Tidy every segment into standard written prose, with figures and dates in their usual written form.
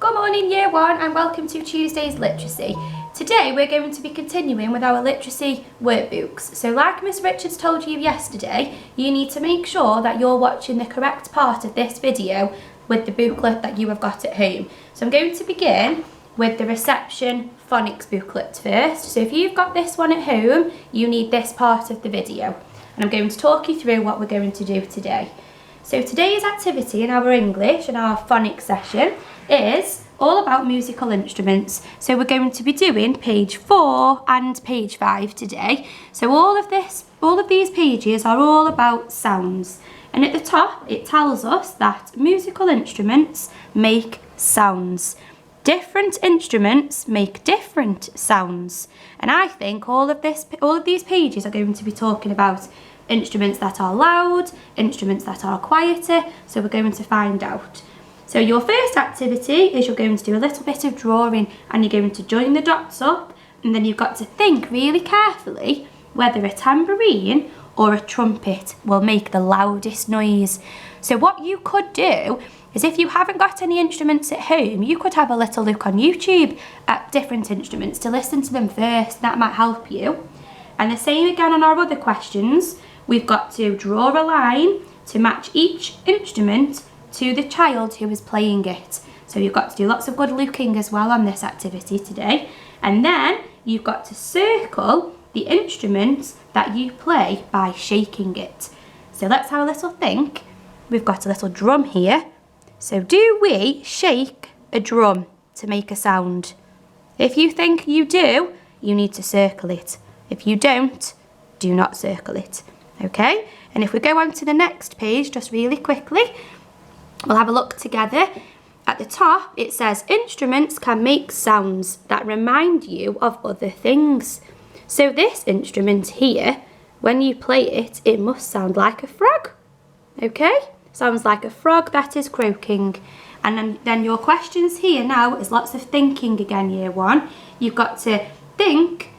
Good morning Year 1 and welcome to Tuesday's Literacy. Today we're going to be continuing with our literacy workbooks. So like Miss Richards told you yesterday, you need to make sure that you're watching the correct part of this video with the booklet that you have got at home. So I'm going to begin with the reception phonics booklet first. So if you've got this one at home, you need this part of the video. And I'm going to talk you through what we're going to do today. So today's activity in our English and our phonics session is all about musical instruments. So we're going to be doing page 4 and page 5 today. So all of these pages are all about sounds. And at the top it tells us that musical instruments make sounds. Different instruments make different sounds. And I think all of these pages are going to be talking about instruments that are loud, instruments that are quieter, so we're going to find out. So your first activity is you're going to do a little bit of drawing and you're going to join the dots up, and then you've got to think really carefully whether a tambourine or a trumpet will make the loudest noise. So what you could do is, if you haven't got any instruments at home, you could have a little look on YouTube at different instruments to listen to them first. That might help you. And the same again on our other questions. We've got to draw a line to match each instrument to the child who is playing it. So you've got to do lots of good looking as well on this activity today. And then you've got to circle the instrument that you play by shaking it. So let's have a little think. We've got a little drum here. So do we shake a drum to make a sound? If you think you do, you need to circle it. If you don't, do not circle it. Okay? And if we go on to the next page just really quickly, we'll have a look together. At the top it says instruments can make sounds that remind you of other things. So this instrument here, when you play it, it must sound like a frog. Okay? Sounds like a frog that is croaking. And then your questions here now is lots of thinking again, Year 1. You've got to think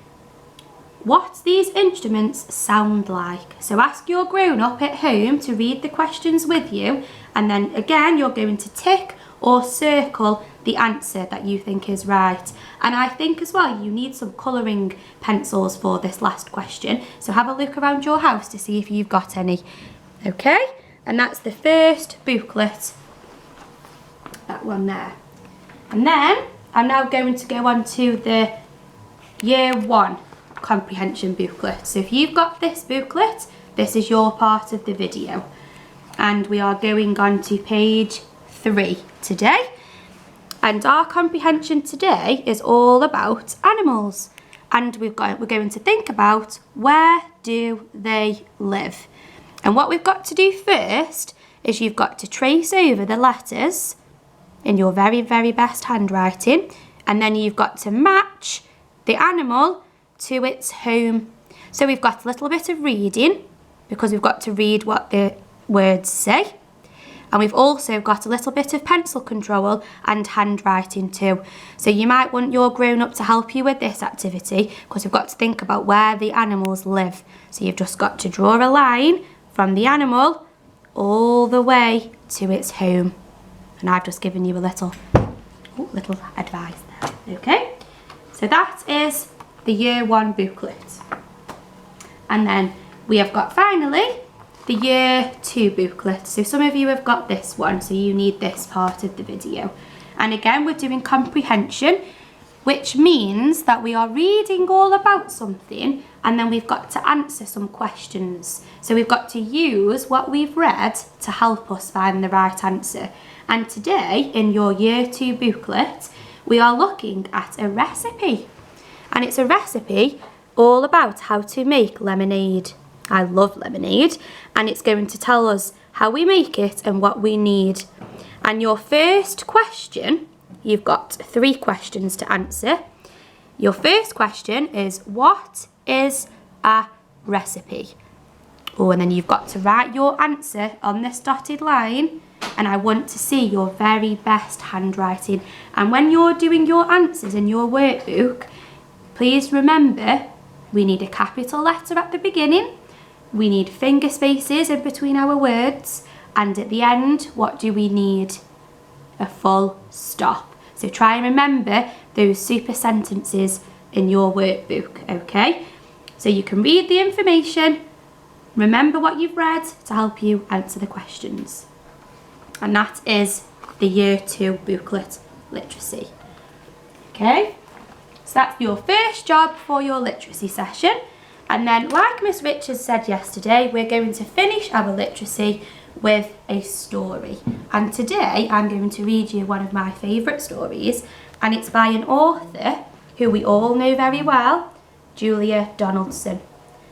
what these instruments sound like. So ask your grown-up at home to read the questions with you, and then again you're going to tick or circle the answer that you think is right. And I think as well you need some colouring pencils for this last question, so have a look around your house to see if you've got any. Okay, and that's the first booklet, that one there. And then I'm now going to go on to the Year 1 Comprehension booklet. So if you've got this booklet, this is your part of the video. And we are going on to page 3 today. And our comprehension today is all about animals. And we're going to think about where do they live. And what we've got to do first is you've got to trace over the letters in your very, very best handwriting. And then you've got to match the animal to its home. So we've got a little bit of reading, because we've got to read what the words say. And we've also got a little bit of pencil control and handwriting too. So you might want your grown-up to help you with this activity, because we've got to think about where the animals live. So you've just got to draw a line from the animal all the way to its home. And I've just given you a little advice there. Okay, so that is the Year 1 booklet. And then we have got finally the Year 2 booklet. So some of you have got this one, so you need this part of the video. And again, we're doing comprehension, which means that we are reading all about something and then we've got to answer some questions. So we've got to use what we've read to help us find the right answer. And today in your Year 2 booklet, we are looking at a recipe. And it's a recipe all about how to make lemonade. I love lemonade, and it's going to tell us how we make it and what we need. And your first question, you've got 3 questions to answer. Your first question is, what is a recipe? Oh, and then you've got to write your answer on this dotted line, and I want to see your very best handwriting. And when you're doing your answers in your workbook, please remember, we need a capital letter at the beginning, we need finger spaces in between our words, and at the end, what do we need? A full stop. So try and remember those super sentences in your workbook, okay? So you can read the information, remember what you've read to help you answer the questions. And that is the Year 2 booklet literacy. Okay, so that's your first job for your literacy session. And then, like Miss Richards said yesterday, we're going to finish our literacy with a story. And today I'm going to read you one of my favourite stories, and it's by an author who we all know very well, Julia Donaldson,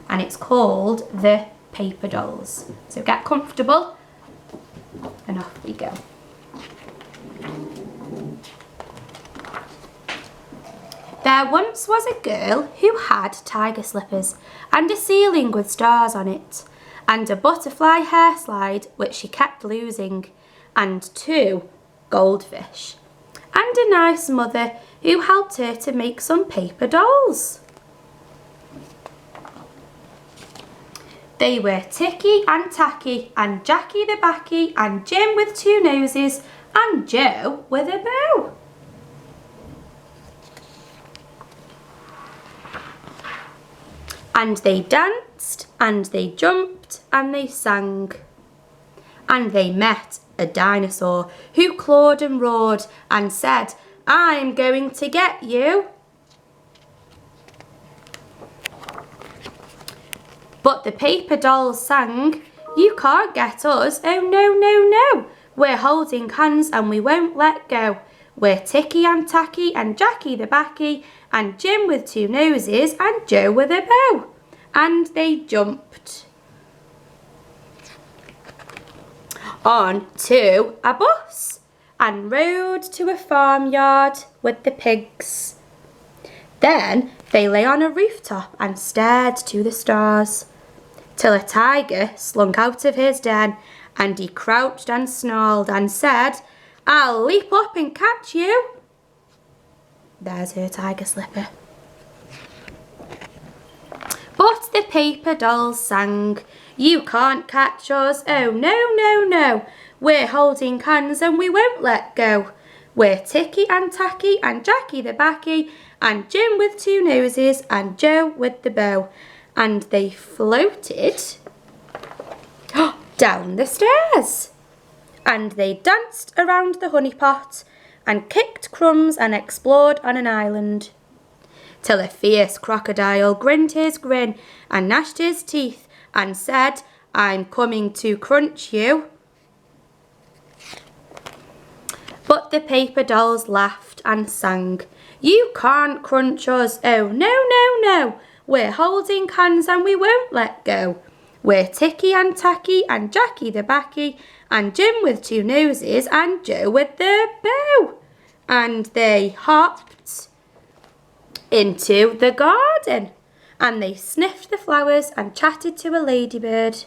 and it's called The Paper Dolls. So get comfortable and off we go. There once was a girl who had tiger slippers and a ceiling with stars on it, and a butterfly hair slide which she kept losing, and 2 goldfish, and a nice mother who helped her to make some paper dolls. They were Ticky and Tacky, and Jackie the Backy, and Jim with 2 noses, and Joe with a bow. And they danced, and they jumped, and they sang. And they met a dinosaur who clawed and roared and said, "I'm going to get you." But the paper dolls sang, "You can't get us, oh no, no, no. We're holding hands and we won't let go. We're Ticky and Tacky and Jackie the Backy and Jim with 2 noses and Joe with a bow." And they jumped on to a bus and rode to a farmyard with the pigs. Then they lay on a rooftop and stared to the stars, till a tiger slunk out of his den, and he crouched and snarled and said, "I'll leap up and catch you." There's her tiger slipper. But the paper dolls sang, "You can't catch us, oh no, no, no. We're holding hands and we won't let go. We're Ticky and Tacky and Jackie the Backy and Jim with 2 noses and Joe with the bow." And they floated down the stairs. And they danced around the honey pot and kicked crumbs and explored on an island, till a fierce crocodile grinned his grin and gnashed his teeth and said, "I'm coming to crunch you." But the paper dolls laughed and sang, "You can't crunch us, oh no, no, no. We're holding hands and we won't let go. We're Ticky and Tacky and Jackie the Backy and Jim with 2 noses and Joe with the bow." And they hopped into the garden, and they sniffed the flowers and chatted to a ladybird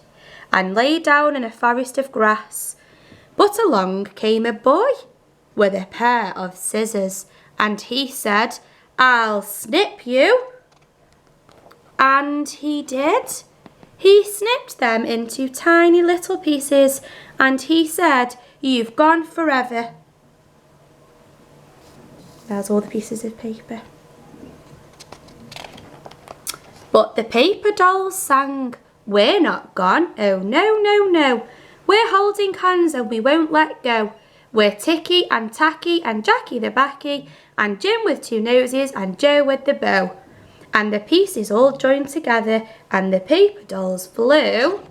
and lay down in a forest of grass. But along came a boy with a pair of scissors, and he said, "I'll snip you." And he did. He snipped them into tiny little pieces, and he said, "You've gone forever." There's all the pieces of paper. But the paper dolls sang, "We're not gone, oh no, no, no. We're holding hands and we won't let go. We're Ticky and Tacky and Jackie the Backy and Jim with 2 noses and Joe with the bow." And the pieces all joined together, and the paper dolls flew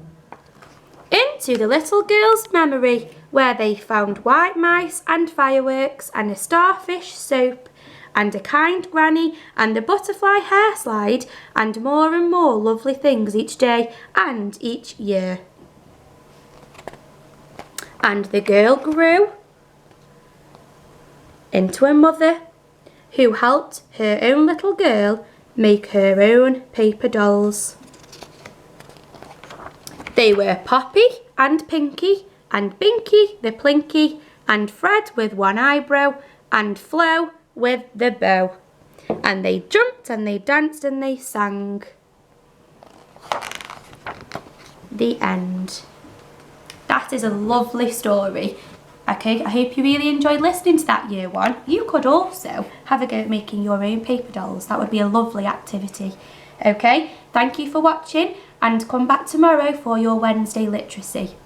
into the little girl's memory, where they found white mice and fireworks and a starfish soap and a kind granny and a butterfly hair slide and more lovely things each day and each year. And the girl grew into a mother who helped her own little girl make her own paper dolls. They were Poppy and Pinky and Binky the Plinky and Fred with 1 eyebrow and Flo with the bow. And they jumped and they danced and they sang. The end. That is a lovely story. Okay, I hope you really enjoyed listening to that, Year 1. You could also have a go at making your own paper dolls. That would be a lovely activity. Okay, thank you for watching and come back tomorrow for your Wednesday literacy.